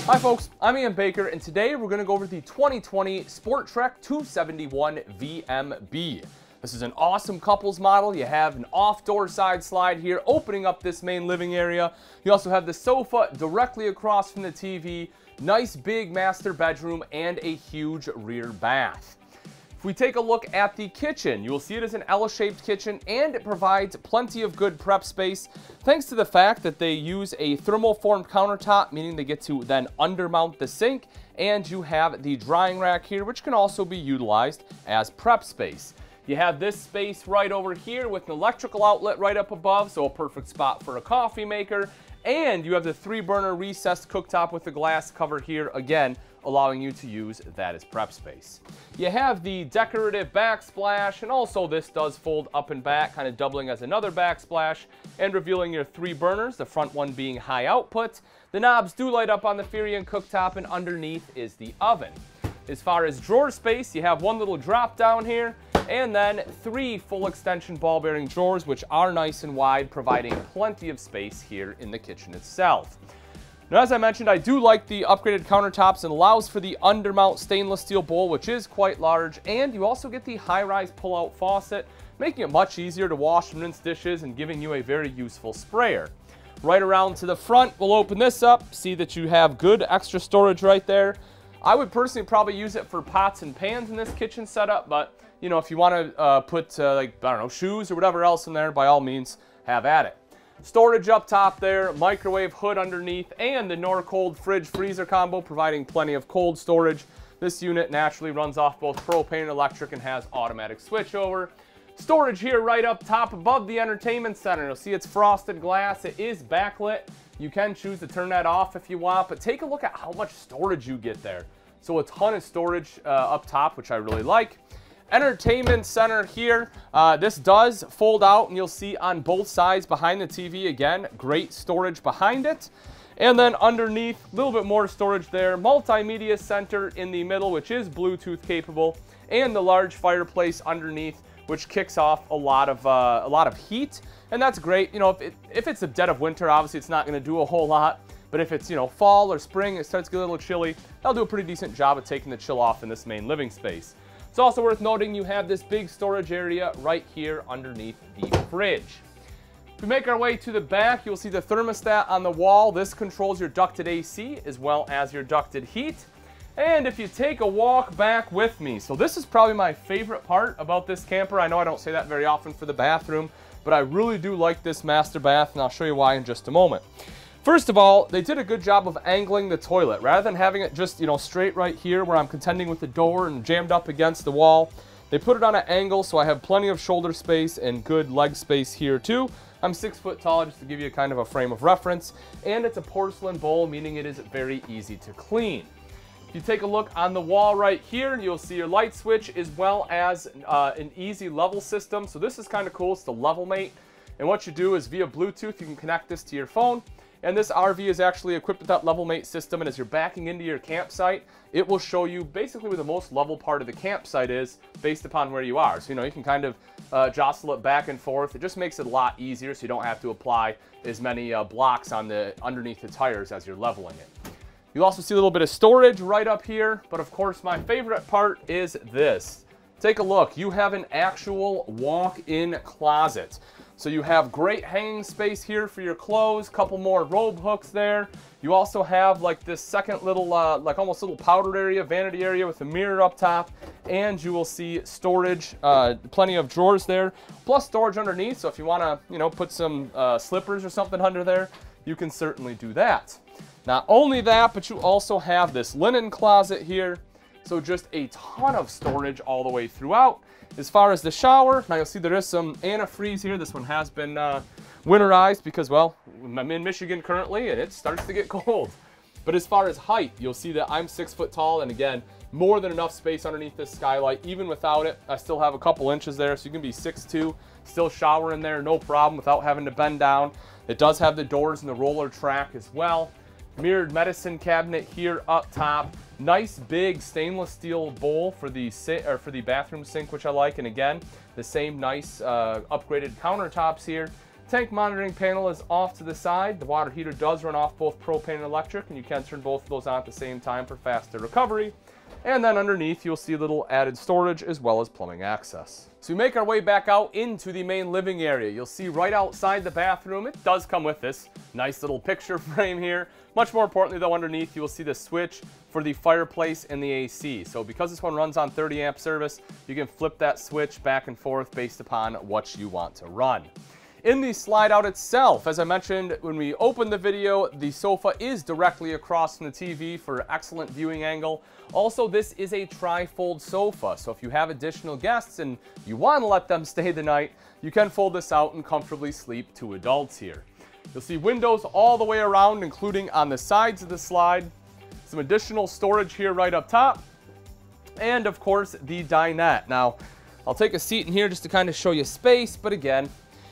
Hi folks, I'm Ian Baker, and today we're going to go over the 2020 SportTrek 271VMB. This is an awesome couples model. You have an off-door side slide here, opening up this main living area. You also have the sofa directly across from the TV, nice big master bedroom, and a huge rear bath. If we take a look at the kitchen, you will see it as an L-shaped kitchen, and it provides plenty of good prep space thanks to the fact that they use a thermoformed countertop, meaning they get to then undermount the sink, and you have the drying rack here, which can also be utilized as prep space. You have this space right over here with an electrical outlet right up above, so a perfect spot for a coffee maker. And you have the 3-burner recessed cooktop with the glass cover here, again, allowing you to use that as prep space. You have the decorative backsplash, and also this does fold up and back, kind of doubling as another backsplash, and revealing your 3 burners, the front one being high output. The knobs do light up on the Furion cooktop, and underneath is the oven. As far as drawer space, you have one little drop down here, and then 3 full extension ball bearing drawers, which are nice and wide, providing plenty of space here in the kitchen itself. Now, as I mentioned, I do like the upgraded countertops and allows for the undermount stainless steel bowl, which is quite large, and you also get the high-rise pull-out faucet, making it much easier to wash and rinse dishes and giving you a very useful sprayer. Right around to the front, we'll open this up, see that you have good extra storage right there. I would personally probably use it for pots and pans in this kitchen setup, but you know, if you want to put like, I don't know, shoes or whatever else in there, by all means, have at it. Storage up top there, microwave hood underneath, and the Norcold fridge freezer combo, providing plenty of cold storage. This unit naturally runs off both propane and electric and has automatic switchover. Storage here right up top above the entertainment center. You'll see it's frosted glass. It is backlit. You can choose to turn that off if you want, but take a look at how much storage you get there. So a ton of storage up top, which I really like. Entertainment center here. This does fold out, and you'll see on both sides behind the TV, again, great storage behind it. And then underneath, a little bit more storage there. Multimedia center in the middle, which is Bluetooth capable, and the large fireplace underneath, which kicks off a lot of heat, and that's great. You know, if it's the dead of winter, obviously it's not going to do a whole lot. But if it's, you know, fall or spring, it starts to get a little chilly, that'll do a pretty decent job of taking the chill off in this main living space. It's also worth noting you have this big storage area right here underneath the fridge. If we make our way to the back, you'll see the thermostat on the wall. This controls your ducted AC as well as your ducted heat. And if you take a walk back with me, so this is probably my favorite part about this camper. I know I don't say that very often for the bathroom, but I really do like this master bath, and I'll show you why in just a moment. First of all, they did a good job of angling the toilet. Rather than having it just, you know, straight right here where I'm contending with the door and jammed up against the wall, they put it on an angle so I have plenty of shoulder space and good leg space here too. I'm 6 foot tall, just to give you kind of a frame of reference, and it's a porcelain bowl, meaning it is very easy to clean. If you take a look on the wall right here, you'll see your light switch as well as an easy level system. So this is kind of cool. It's the level mate. And what you do is via Bluetooth, you can connect this to your phone. And this RV is actually equipped with that level mate system. And as you're backing into your campsite, it will show you basically where the most level part of the campsite is based upon where you are. So, you know, you can kind of jostle it back and forth. It just makes it a lot easier so you don't have to apply as many blocks on underneath the tires as you're leveling it. You'll also see a little bit of storage right up here, but of course my favorite part is this. Take a look. You have an actual walk-in closet. So you have great hanging space here for your clothes, couple more robe hooks there. You also have like this second little, like almost little powder area, vanity area with a mirror up top, and you will see storage, plenty of drawers there, plus storage underneath. So if you want to, you know, put some slippers or something under there, you can certainly do that. Not only that, but you also have this linen closet here. So just a ton of storage all the way throughout. As far as the shower, now you'll see there is some antifreeze here. This one has been winterized because, well, I'm in Michigan currently and it starts to get cold. But as far as height, you'll see that I'm 6 foot tall, and again, more than enough space underneath this skylight. Even without it, I still have a couple inches there, so you can be 6'2", still shower in there, no problem, without having to bend down. It does have the doors and the roller track as well. Mirrored medicine cabinet here up top. Nice big stainless steel bowl for the bathroom sink, which I like. And again, the same nice upgraded countertops here. Tank monitoring panel is off to the side. The water heater does run off both propane and electric, and you can turn both of those on at the same time for faster recovery. And then underneath, you'll see a little added storage as well as plumbing access. So we make our way back out into the main living area. You'll see right outside the bathroom, it does come with this nice little picture frame here. Much more importantly though, underneath you will see the switch for the fireplace and the AC. So because this one runs on 30 amp service, you can flip that switch back and forth based upon what you want to run. In the slide out itself, as I mentioned when we opened the video, the sofa is directly across from the TV for excellent viewing angle. Also, this is a trifold sofa, so if you have additional guests and you want to let them stay the night, you can fold this out and comfortably sleep 2 adults here. You'll see windows all the way around, including on the sides of the slide. Some additional storage here right up top. And of course, the dinette. Now, I'll take a seat in here just to kind of show you space, but again,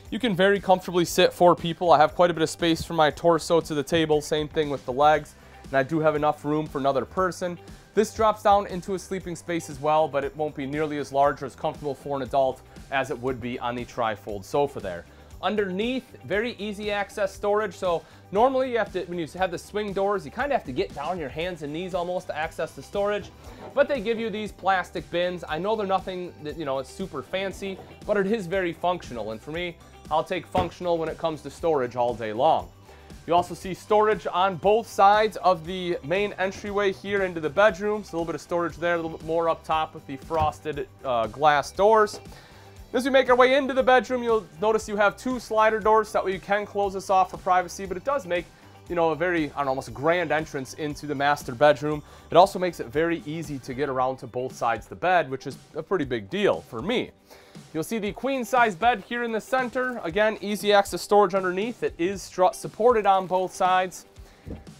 you can very comfortably sit 4 people. I have quite a bit of space from my torso to the table, same thing with the legs, and I do have enough room for another person. This drops down into a sleeping space as well, but it won't be nearly as large or as comfortable for an adult as it would be on the trifold sofa there. Underneath, very easy access storage. So normally you have to, when you have the swing doors, you kind of have to get down your hands and knees almost to access the storage. But they give you these plastic bins. I know they're nothing that, it's super fancy, but it is very functional. And for me, I'll take functional when it comes to storage all day long. You also see storage on both sides of the main entryway here into the bedroom. So a little bit of storage there, a little bit more up top with the frosted glass doors. As we make our way into the bedroom, you'll notice you have 2 slider doors, so that way you can close this off for privacy, but it does make, a very, almost a grand entrance into the master bedroom. It also makes it very easy to get around to both sides of the bed, which is a pretty big deal for me. You'll see the queen size bed here in the center. Again, easy access storage underneath. It is strut supported on both sides.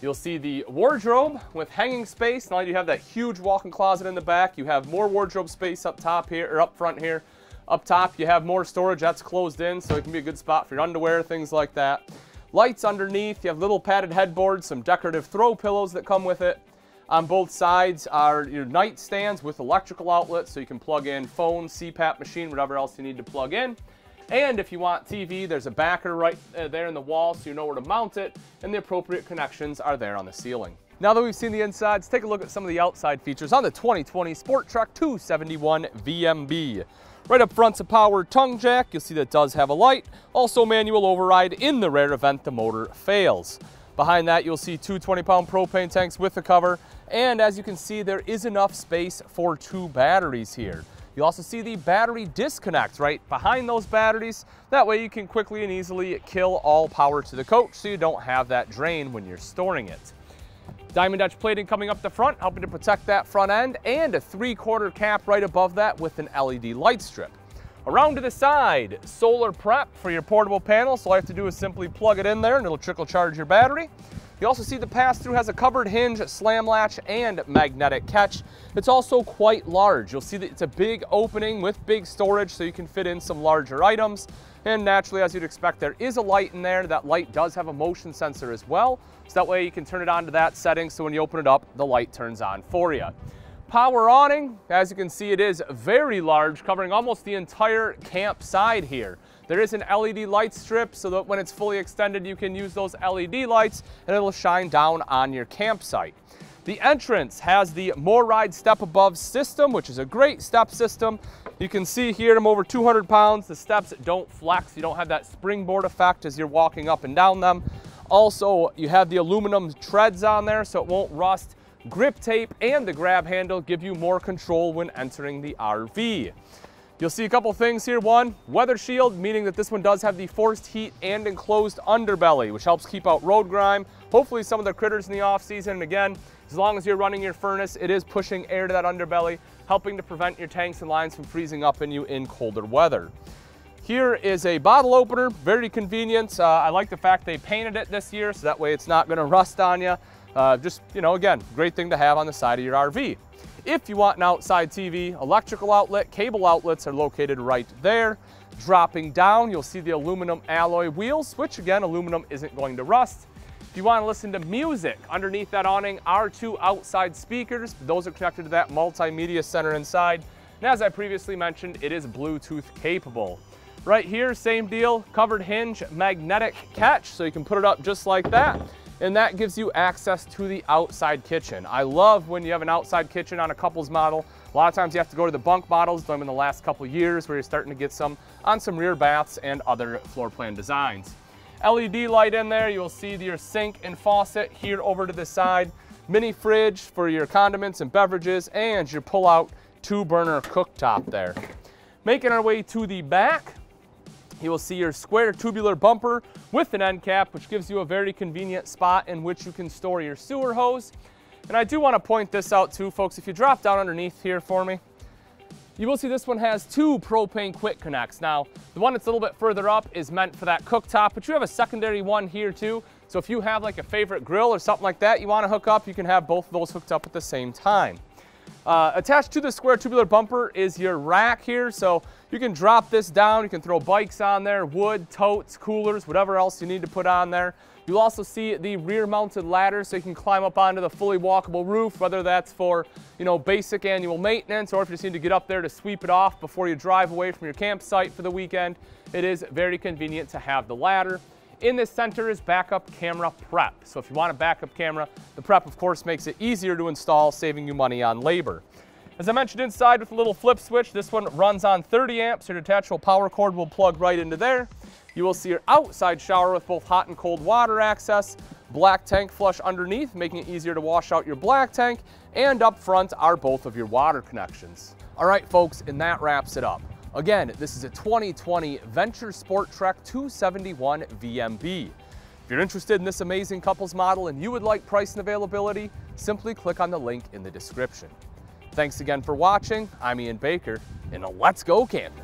You'll see the wardrobe with hanging space. Not only do you have that huge walk-in closet in the back, you have more wardrobe space up top here, or up front here. Up top, you have more storage that's closed in, so it can be a good spot for your underwear, things like that. Lights underneath, you have little padded headboards, some decorative throw pillows that come with it. On both sides are your nightstands with electrical outlets, so you can plug in phone, CPAP machine, whatever else you need to plug in. And if you want TV, there's a backer right there in the wall, so you know where to mount it, and the appropriate connections are there on the ceiling. Now that we've seen the inside, let's take a look at some of the outside features on the 2020 SportTrek 271VMB. Right up front's a powered tongue jack. You'll see that it does have a light. Also manual override in the rare event the motor fails. Behind that, you'll see 2 20-pound propane tanks with the cover. And as you can see, there is enough space for 2 batteries here. You also see the battery disconnect right behind those batteries. That way you can quickly and easily kill all power to the coach so you don't have that drain when you're storing it. Diamond edge plating coming up the front, helping to protect that front end, and a 3/4 cap right above that with an LED light strip. Around to the side, solar prep for your portable panel, so all you have to do is simply plug it in there and it'll trickle charge your battery. You also see the pass-through has a covered hinge, slam latch, and magnetic catch. It's also quite large. You'll see that it's a big opening with big storage, so you can fit in some larger items. And naturally, as you'd expect, there is a light in there. That light does have a motion sensor as well, so that way you can turn it on to that setting, so when you open it up, the light turns on for you. Power awning, as you can see, it is very large, covering almost the entire camp side here. There is an LED light strip so that when it's fully extended, you can use those LED lights and it'll shine down on your campsite. The entrance has the More Ride Step Above system, which is a great step system. You can see here I'm over 200 pounds. The steps don't flex. You don't have that springboard effect as you're walking up and down them. Also, you have the aluminum treads on there so it won't rust. Grip tape and the grab handle give you more control when entering the RV. You'll see a couple things here. One, weather shield, meaning that this one does have the forced heat and enclosed underbelly, which helps keep out road grime, hopefully some of the critters in the off season. And again, as long as you're running your furnace, it is pushing air to that underbelly, helping to prevent your tanks and lines from freezing up in you in colder weather. Here is a bottle opener, very convenient. I like the fact they painted it this year, so that way it's not gonna rust on you. Just, again, great thing to have on the side of your RV. If you want an outside TV, electrical outlet, cable outlets are located right there. Dropping down, you'll see the aluminum alloy wheels, which again, aluminum isn't going to rust. If you want to listen to music, underneath that awning are 2 outside speakers. Those are connected to that multimedia center inside. And as I previously mentioned, it is Bluetooth capable. Right here, same deal, covered hinge, magnetic catch, so you can put it up just like that. And that gives you access to the outside kitchen. I love when you have an outside kitchen on a couples model. A lot of times you have to go to the bunk models, done in the last couple years, where you're starting to get some on some rear baths and other floor plan designs. LED light in there, you will see your sink and faucet here over to the side. Mini fridge for your condiments and beverages, and your pull-out 2-burner cooktop there. Making our way to the back, you will see your square tubular bumper with an end cap, which gives you a very convenient spot in which you can store your sewer hose. And I do want to point this out too, folks. If you drop down underneath here for me, you will see this one has 2 propane quick connects. Now, the one that's a little bit further up is meant for that cooktop, but you have a secondary one here too. So if you have like a favorite grill or something like that you want to hook up, you can have both of those hooked up at the same time. Attached to the square tubular bumper is your rack here, so you can drop this down, you can throw bikes on there, wood, totes, coolers, whatever else you need to put on there. You'll also see the rear mounted ladder, so you can climb up onto the fully walkable roof, whether that's for, basic annual maintenance, or if you just need to get up there to sweep it off before you drive away from your campsite for the weekend. It is very convenient to have the ladder. In the center is backup camera prep. So if you want a backup camera, the prep of course makes it easier to install, saving you money on labor. As I mentioned, inside with a little flip switch, this one runs on 30 amps. Your detachable power cord will plug right into there. You will see your outside shower with both hot and cold water access, black tank flush underneath, making it easier to wash out your black tank, and up front are both of your water connections. All right, folks, and that wraps it up. Again, this is a 2020 Venture SportTrek 271VMB. If you're interested in this amazing couples model and you would like price and availability, simply click on the link in the description. Thanks again for watching. I'm Ian Baker, and let's go camping.